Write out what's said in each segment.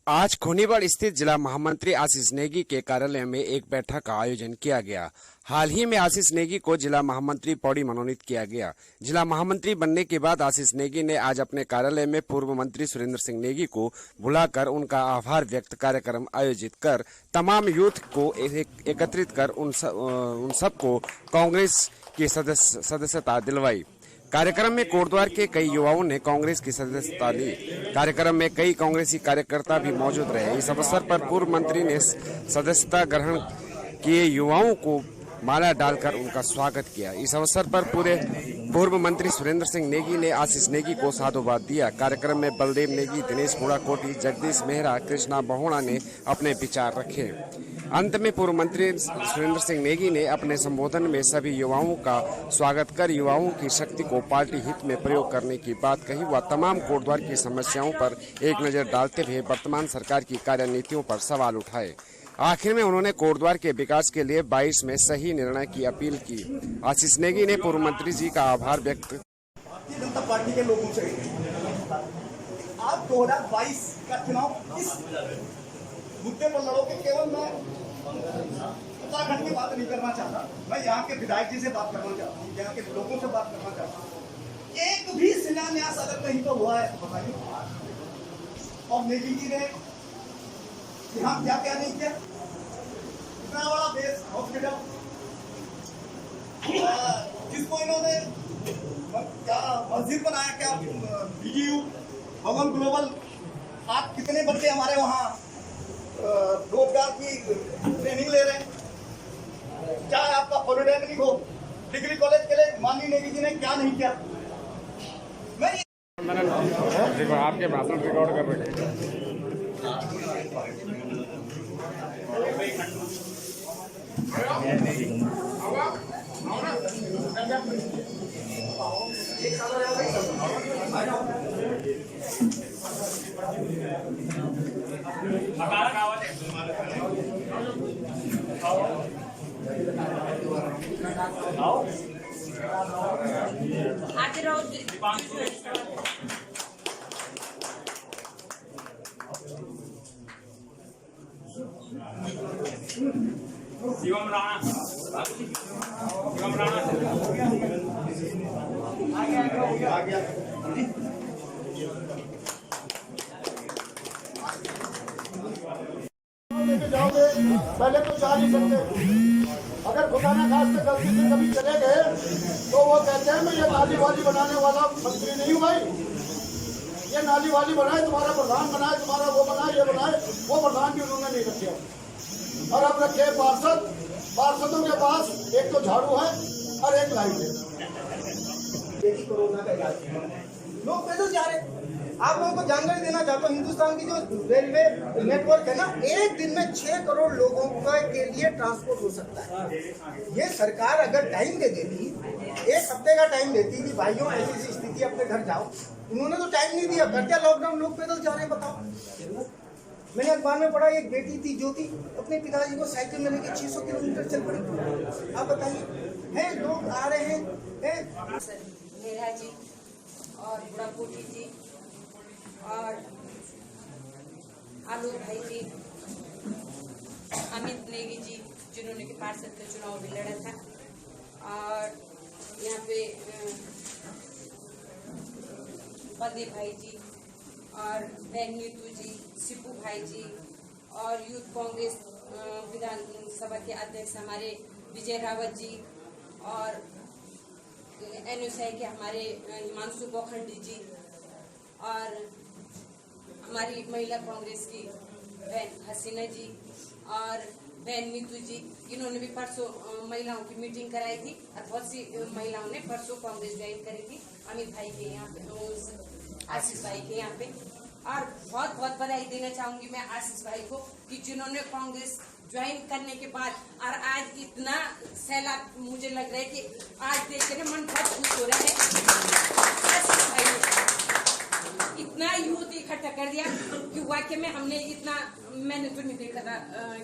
आज खोनीबाड़ स्थित जिला महामंत्री आशीष नेगी के कार्यालय में एक बैठक का आयोजन किया गया। हाल ही में आशीष नेगी को जिला महामंत्री पौड़ी मनोनीत किया गया। जिला महामंत्री बनने के बाद आशीष नेगी ने आज अपने कार्यालय में पूर्व मंत्री सुरेंद्र सिंह नेगी को बुलाकर उनका आभार व्यक्त कार्यक्रम आयोजित कर तमाम यूथ को एकत्रित कर उन सबको कांग्रेस की सदस्यता दिलवाई। कार्यक्रम में कोटद्वार के कई युवाओं ने कांग्रेस की सदस्यता ली। कार्यक्रम में कई कांग्रेसी कार्यकर्ता भी मौजूद रहे। इस अवसर पर पूर्व मंत्री ने सदस्यता ग्रहण किए युवाओं को माला डालकर उनका स्वागत किया। इस अवसर पर पूर्व मंत्री सुरेंद्र सिंह नेगी ने आशीष नेगी को साधुवाद दिया। कार्यक्रम में बलदेव नेगी, दिनेश मुड़ाकोटी, जगदीश मेहरा, कृष्णा बहुणा ने अपने विचार रखे। अंत में पूर्व मंत्री सुरेंद्र सिंह नेगी ने अपने संबोधन में सभी युवाओं का स्वागत कर युवाओं की शक्ति को पार्टी हित में प्रयोग करने की बात कही व तमाम कोटद्वार की समस्याओं पर एक नजर डालते हुए वर्तमान सरकार की कार्यनीतियों पर सवाल उठाए। आखिर में उन्होंने कोटद्वार के विकास के लिए 22 में सही निर्णय की अपील की। आशीष नेगी ने पूर्व मंत्री जी का आभार व्यक्त। भारतीय जनता पार्टी के लोगों से आप 2022 का चुनाव इस मुद्दे पर लड़ोगे। केवल मैं उत्तराखंड की बात नहीं करना चाहता, मैं यहाँ के विधायक जी से बात करना चाहता हूँ, यहाँ के लोगों से बात करना चाहता हूँ। एक भी शिलान्यास अगर कहीं तो हुआ है तो बताइए। और नेगी जी ने यहाँ क्या क्या नहीं किया। इतना बड़ा बेस हॉस्पिटल जिसको इन्होंने क्या मस्जिद बनाया, क्या बीजीयू भवन ग्लोबल। आप कितने बच्चे हमारे वहाँ रोजगार की ट्रेनिंग ले रहे हैं। चाहे आपका पॉलिटेक्निक हो, डिग्री कॉलेज के लिए माननीय नेगी जी ने क्या नहीं किया। देखो आपके भाषण रिकॉर्ड कर रहे हैं। शिवम राणा आ गया। लेके जाओगे पहले तो जा नहीं सकते। अगर खुदा ना खास्ते गलती से कभी चले गए तो वो कहते हैं मैं ये नाली वाली बनाने वाला मंत्री नहीं हूँ भाई। ये नाली वाली बनाए, तुम्हारा प्रधान बनाए, तुम्हारा वो बनाए, ये बनाए। वो प्रधान भी उन्होंने नहीं रखे और अब रखे पार्षद। पार्षदों के पास एक तो झाड़ू है और एक लाइट है। कोरोना का इलाज लोग पैदल जा रहे। आप लोगों को जानकारी देना चाहता हूँ, हिंदुस्तान की जो रेलवे नेटवर्क है ना, एक दिन में 6 करोड़ लोगों के लिए ट्रांसपोर्ट हो सकता है। ये सरकार अगर टाइम दे देती, एक हफ्ते का टाइम देती कि भाइयों ऐसी स्थिति अपने घर जाओ, उन्होंने तो टाइम नहीं दिया। कर क्या लॉकडाउन, लोग पैदल जा रहे हैं। बताओ, मैंने अखबार में पढ़ा एक बेटी थी ज्योति, अपने पिताजी को साइकिल में लेके 600 किलोमीटर चल पड़ी। आप बताइए, हैं लोग आ रहे हैं। मेहरा जी और बुड़ाकोटी जी और आलू भाई जी, अमित नेगी जी जिन्होंने के पार्षद का चुनाव भी लड़ा था, और यहाँ पे बलदेव भाई जी और बहन नीतू जी, सिपू भाई जी और यूथ कांग्रेस विधानसभा के अध्यक्ष हमारे विजय रावत जी और NUSI के हमारे हिमांशु बोखंडी जी और हमारी महिला कांग्रेस की बहन हसीना जी और बहन नीतू जी, इन्होंने भी परसों महिलाओं की मीटिंग कराई थी और बहुत सी महिलाओं ने परसों कांग्रेस ज्वाइन करी थी। अमित भाई के यहाँ पे, आशीष भाई के यहाँ पे। और बहुत बहुत बधाई देना चाहूंगी मैं आशीष भाई को कि जिन्होंने कांग्रेस ज्वाइन करने के बाद और आज इतना सैलाब, मुझे लग रहा है कि आज देख कर मन बहुत खुश हो रहा है। आशीष भाई ने इतना यूथ इकट्ठा कर दिया कि वाकई में हमने इतना, मैंने तो नहीं देखा था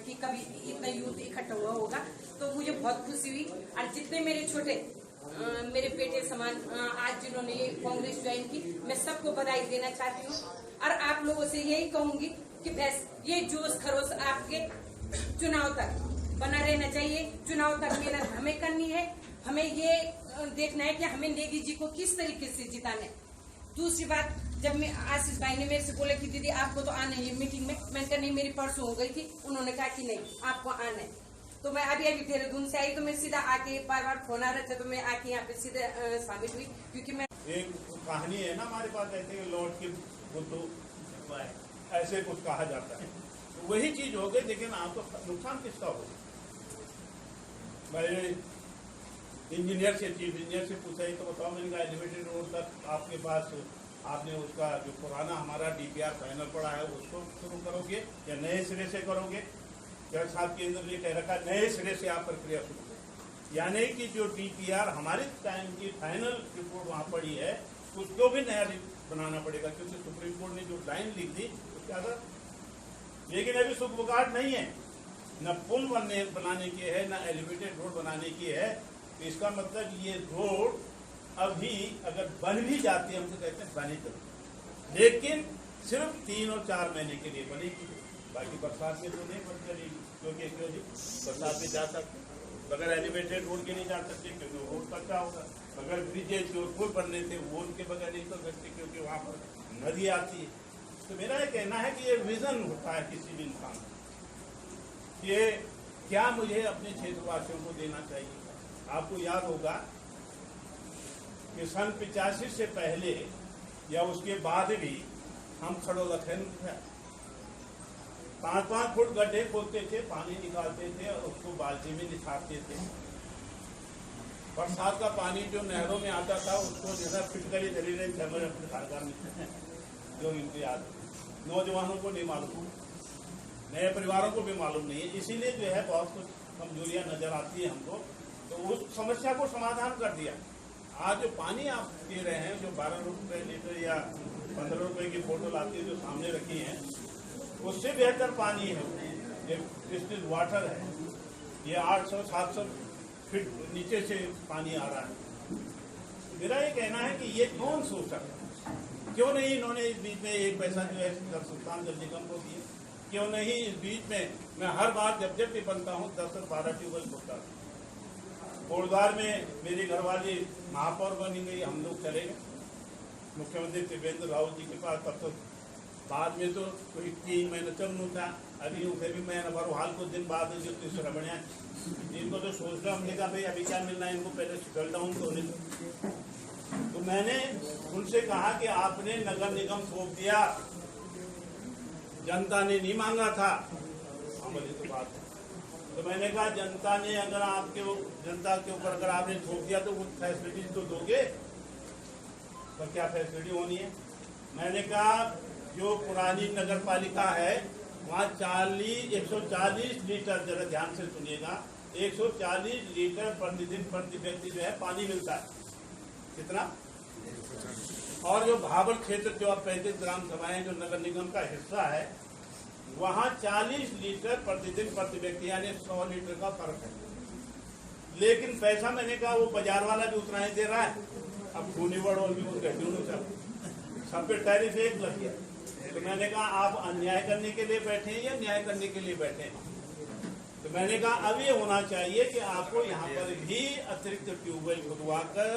कि कभी इतना यूथ इकट्ठा हुआ होगा। तो मुझे बहुत खुशी हुई। और जितने मेरे छोटे मेरे बेटे समान आज जिन्होंने कांग्रेस ज्वाइन की, मैं सबको बधाई देना चाहती हूँ। और आप लोगों से यही कहूंगी कि बस ये जोश खरोश आपके चुनाव तक बना रहना चाहिए। चुनाव तक मेहनत हमें करनी है। हमें ये देखना है कि हमें नेगी जी को किस तरीके से जिताना है। दूसरी बात, जब मैं आशीष भाई ने मेरे से बोला कि दीदी आपको तो आना है मीटिंग में, मैंने कहा नहीं, मेरी परसों हो गई थी। उन्होंने कहा कि नहीं आपको आना है। तो मैं अभी देहरादून से आई, तो मैं सीधा आके बार फोन आ रहे थे, तो मैं आके यहाँ पे सीधे शामिल हुई, क्योंकि मैं एक कहानी है ना हमारे पास, ऐसे लौट के बुद्धू ऐसे कुछ कहा जाता है, तो वही चीज हो गई। लेकिन आपको नुकसान किसका हो? मैंने इंजीनियर से, चीफ इंजीनियर से पूछा ही तो बताओ। मैंने कहा एलिवेटेड रोड तक आपके पास आपने उसका जो पुराना हमारा डीपीआर फाइनल पड़ा है उसको शुरू करोगे या नए सिरे से करोगे? जज साहब के अंदर ये कह रखा नए सिरे से आप प्रक्रिया शुरू करो, यानी कि जो डीपीआर हमारे टाइम की फाइनल रिपोर्ट वहाँ पड़ी है उसको भी नया बनाना पड़ेगा, क्योंकि सुप्रीम कोर्ट ने जो लाइन लिख दी उसके आधार। लेकिन अभी सुखबुगाहट नहीं है, न पुल बनाने की है, न एलिवेटेड रोड बनाने की है। तो इसका मतलब ये रोड अभी अगर बन भी जाती है, हम तो कहते हैं बने तो, लेकिन सिर्फ 3 और 4 महीने के लिए बनेगी, बाकी बरसात में तो नहीं बन करेगी। क्योंकि बरसात में जा सकते, बगैर एलिवेटेड रोड के नहीं जा सकते, क्योंकि रोड का क्या होगा। अगर ब्रिजेज जो पुल बनने थे वो उनके बगैर नहीं कर सकते, क्योंकि वहाँ पर नदी आती है। तो मेरा ये कहना है कि ये विजन होता है किसी भी इंसान का, ये क्या मुझे अपने क्षेत्रवासियों को देना चाहिए। आपको याद होगा कि सन 85 से पहले या उसके बाद भी हम खड़ोलखन 5-5 फुट गड्ढे खोदते थे, पानी निकालते थे और उसको बाल्टी में निकालते थे। बरसात का पानी जो नहरों में आता था उसको जैसा फिटकरी धरी रहे थे हमारे अपने सरकार में, जो इनको याद है। नौजवानों को नहीं मालूम, नए परिवारों को भी मालूम नहीं है, इसीलिए जो है बहुत कुछ कमजोरियां नजर आती है हमको। तो उस समस्या को समाधान कर दिया। आज जो पानी आप दे रहे हैं, जो 12 रुपए लीटर या 15 रुपए की बोतल आती है जो सामने रखी है, उससे बेहतर पानी है, ये डिस्टिल्ड वाटर है। ये 800-700 फीट नीचे से पानी आ रहा है। मेरा ये कहना है कि ये कौन सोचा, क्यों नहीं इन्होंने इस बीच में 1 पैसा जो है सुल्तान जल निगम को दिया? क्यों नहीं इस बीच में मैं हर बार जब भी बनता हूँ 10-12 ट्यूबवेल खोलता हूँ। कोटद्वार में मेरी घरवाली महापौर बनी गई, हम लोग चले गए मुख्यमंत्री त्रिवेंद्र रावत जी के पास। तब तो बाद में तो कोई 3 महीने चलू था, अभी उसे भी महीना भर हाल कुछ दिन बाद जो तीसरा बढ़िया इनको तो सोच रहा हमने कहा भाई अभी क्या मिलना है इनको, पहले सेटल डाउन तो होने दो। तो मैंने उनसे कहा कि आपने नगर निगम सौंप दिया, जनता ने नहीं मांगा था। हमारी तो बात है। तो मैंने कहा जनता ने अगर जनता के ऊपर अगर आपने थोप दिया तो कुछ फैसिलिटीज तो दोगे, पर क्या फैसिलिटी होनी है? मैंने कहा जो पुरानी नगर पालिका है वहाँ 140 लीटर, जरा ध्यान से सुनिएगा, 140 लीटर प्रतिदिन प्रति व्यक्ति जो है पानी मिलता है। कितना? और जो भाबर क्षेत्र जो अब 35 ग्राम सभाएं जो नगर निगम का हिस्सा है, वहाँ 40 लीटर प्रतिदिन प्रति व्यक्ति, यानी 100 लीटर का फर्क है। लेकिन पैसा मैंने कहा वो बाजार वाला भी उतना ही दे रहा है। अब खूनीवड़ और भी सब पे टैरिफ एक लग गया। तो मैंने कहा आप अन्याय करने के लिए बैठे हैं या न्याय करने के लिए बैठे हैं? तो मैंने कहा अब ये होना चाहिए कि आपको यहाँ पर भी अतिरिक्त ट्यूबवेल खुदवाकर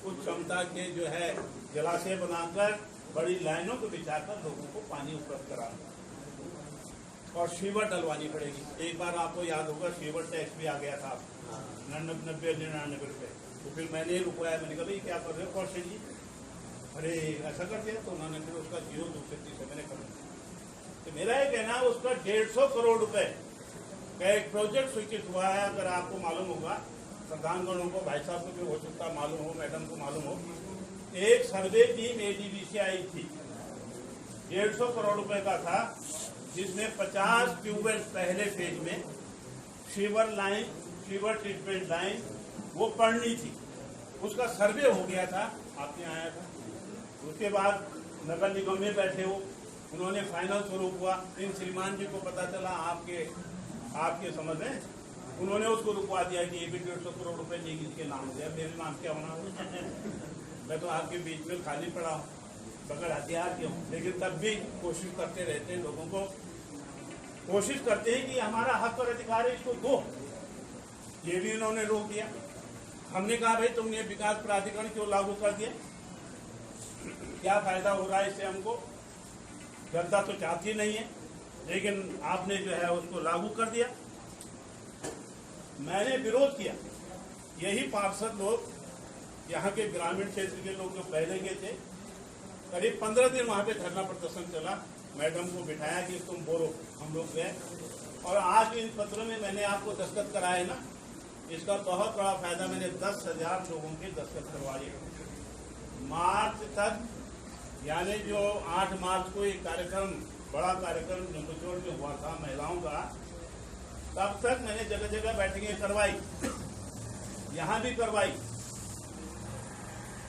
उच्च क्षमता के जो है जलाशय बनाकर बड़ी लाइनों को बिछाकर लोगों को पानी उपलब्ध कराना और सीवर डलवानी पड़ेगी। एक बार आपको याद होगा सीवर टैक्स भी आ गया था 99 रुपये। तो फिर मैंने रुकवाया, मैंने कहा भाई क्या कर रहे हो कौशल जी? अरे ऐसा कर दिया। तो उन्होंने फिर उसका 0-2 से मैंने कर दिया। तो मेरा ये कहना है उसका 150 करोड़ रुपए का एक प्रोजेक्ट स्वीकृत हुआ है। अगर आपको मालूम होगा, प्रधानगणों को, भाई साहब को भी हो सकता मालूम हो, मैडम को मालूम हो, एक सर्वे टीम ADB से आई थी, 150 करोड़ रुपए का था, जिसमें 50 ट्यूबवेल पहले फेज में सीवर ट्रीटमेंट लाइन वो पढ़नी थी, उसका सर्वे हो गया था, आपने आया था। उसके बाद नगर निगम में बैठे हो, उन्होंने फाइनल स्वरूप हुआ। इन श्रीमान जी को पता चला आपके समझ में, उन्होंने उसको रुकवा दिया कि ये भी 150 करोड़ रुपए नेगी के नाम हो गया। मेरे नाम क्या होना? मैं तो आपके बीच में खाली पड़ा हूँ। बगैर हथियार के हों, लेकिन तब भी कोशिश करते रहते हैं, लोगों को कोशिश करते हैं कि हमारा हक और अधिकार है, इसको दो। ये भी इन्होंने रोक दिया। हमने कहा भाई तुमने विकास प्राधिकरण क्यों लागू कर दिया, क्या फायदा हो रहा है इससे हमको? जनता तो चाहती नहीं है, लेकिन आपने जो है उसको लागू कर दिया। मैंने विरोध किया। यही पार्षद लोग, यहाँ के ग्रामीण क्षेत्र के लोग जो पहले के थे, करीब 15 दिन वहां पे धरना प्रदर्शन चला। मैडम को बिठाया कि तुम बोलो, हम लोग गए। और आज इन पत्रों में मैंने आपको दस्तखत कराए ना, इसका बहुत बड़ा फायदा, मैंने 10,000 लोगों के दस्तखत करवाए। मार्च तक, यानी जो 8 मार्च को एक कार्यक्रम, बड़ा कार्यक्रम जंबुचौर में हुआ था महिलाओं का, तब तक मैंने जगह जगह बैठकें करवाई, यहाँ भी करवाई।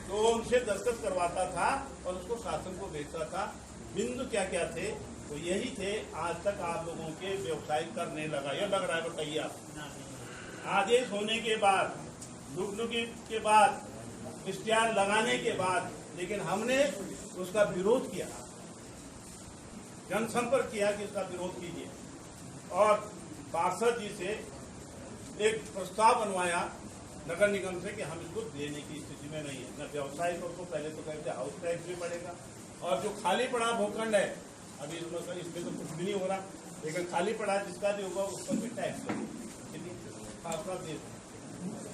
तो उनसे दस्तखत करवाता था और उसको शासन को भेजता था। बिंदु क्या क्या थे, तो यही थे। आज तक आप लोगों के व्यवसाय करने लगा, यह लग रहा है, बताइए आप। आदेश होने के बाद, लुकलुकी के बाद, इश्तिहार लगाने के बाद, लेकिन हमने उसका विरोध किया, जनसंपर्क किया कि इसका विरोध कीजिए। और पार्षद जी से एक प्रस्ताव बनवाया नगर निगम से कि हम इसको देने की स्थिति में नहीं है। न व्यवसायिक को पहले तो कहते हाउस टैक्स भी बढ़ेगा, और जो खाली पड़ा भूखंड है, अभी इसमें तो कुछ भी नहीं हो रहा, लेकिन खाली पड़ा जिसका भी होगा उस पर भी टैक्स लगेगा।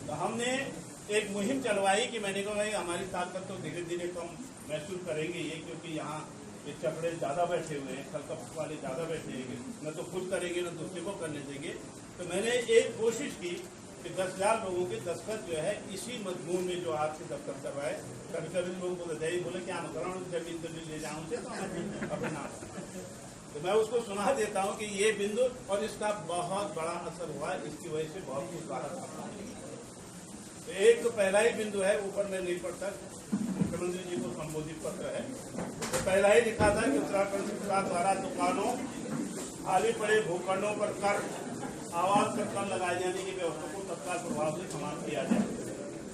तो हमने एक मुहिम चलवाई कि मैंने कहा भाई हमारी ताकत तो धीरे धीरे कम महसूस करेंगे ये, क्योंकि यहाँ ये चपड़े ज्यादा बैठे हुए हैं, खलकप वाले ज्यादा बैठे हैं, न तो खुद करेंगे न दूसरे को करने देंगे। तो मैंने एक कोशिश की कि 10,000 लोगों के दस्तखत जो है इसी मजमून में जो आपसे दस्तखत करवाए। कभी कभी लोग बोले क्या मैं कराऊँ, जमीन ले जाऊँ से अपने नाम। तो मैं उसको सुना देता हूँ कि ये बिंदु, और इसका बहुत बड़ा असर हुआ, इसकी वजह से बहुत कुछ राहत। तो एक तो पहला ही बिंदु है, ऊपर में नहीं पढ़ता, मुख्यमंत्री जी को संबोधित पत्र है, तो पहला ही लिखा था कि उत्तराखंड सरकार द्वारा दुकानों, खाली पड़े भूखंडों पर कर, आवास पर कर लगाए जाने की व्यवस्था को तत्काल प्रभाव से समाप्त किया जाए।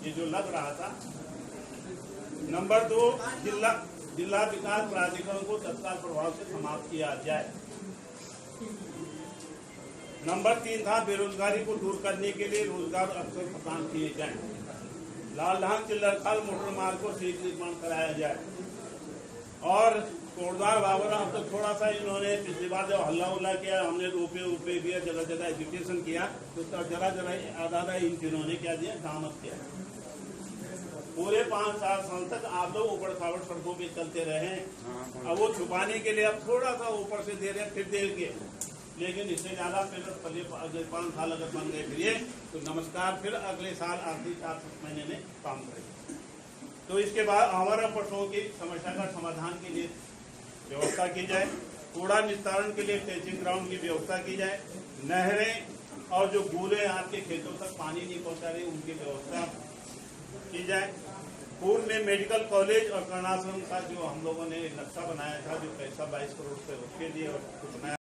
ये जो लग रहा था। नंबर 2, जिला विकास प्राधिकरण को तत्काल प्रभाव से समाप्त किया जाए। नंबर 3 था बेरोजगारी को दूर करने के लिए रोजगार अवसर प्रदान किए जाएं। लालधान चिल्लरखाल मोटर मार्ग को शीघ्र निर्माण कराया जाए। और कोटद्वार बाबरा, अब तो थोड़ा सा इन्होंने पिछली बार जब हल्ला उल्ला किया, हमने रुपये दिया, जगह जगह एजुकेशन किया, तो जरा आधा इंच इन्होंने क्या दिया, दामत किया। पूरे 5 साल तक आप लोग ऊपर खावड़ सड़कों पे चलते रहे। अब वो छुपाने के लिए अब थोड़ा सा ऊपर से दे रहे, फिर देंगे, लेकिन इससे ज्यादा फिर 5 साल अगर बन गए फिर ये, तो नमस्कार, फिर अगले साल आखिरी 4 महीने में काम करेंगे। तो इसके बाद आवारा पशुओं की समस्या का समाधान के लिए व्यवस्था की जाए। कूड़ा निस्तारण के लिए टेचिंग ग्राउंड की व्यवस्था की जाए। नहरें और जो गूले आपके खेतों तक पानी नहीं पहुंचा रही, उनकी व्यवस्था की जाए। पूर्व में मेडिकल कॉलेज और कर्णाश्रम का जो हम लोगों ने नक्शा बनाया था, जो पैसा 22 करोड़ से उसके लिए, और कुछ नया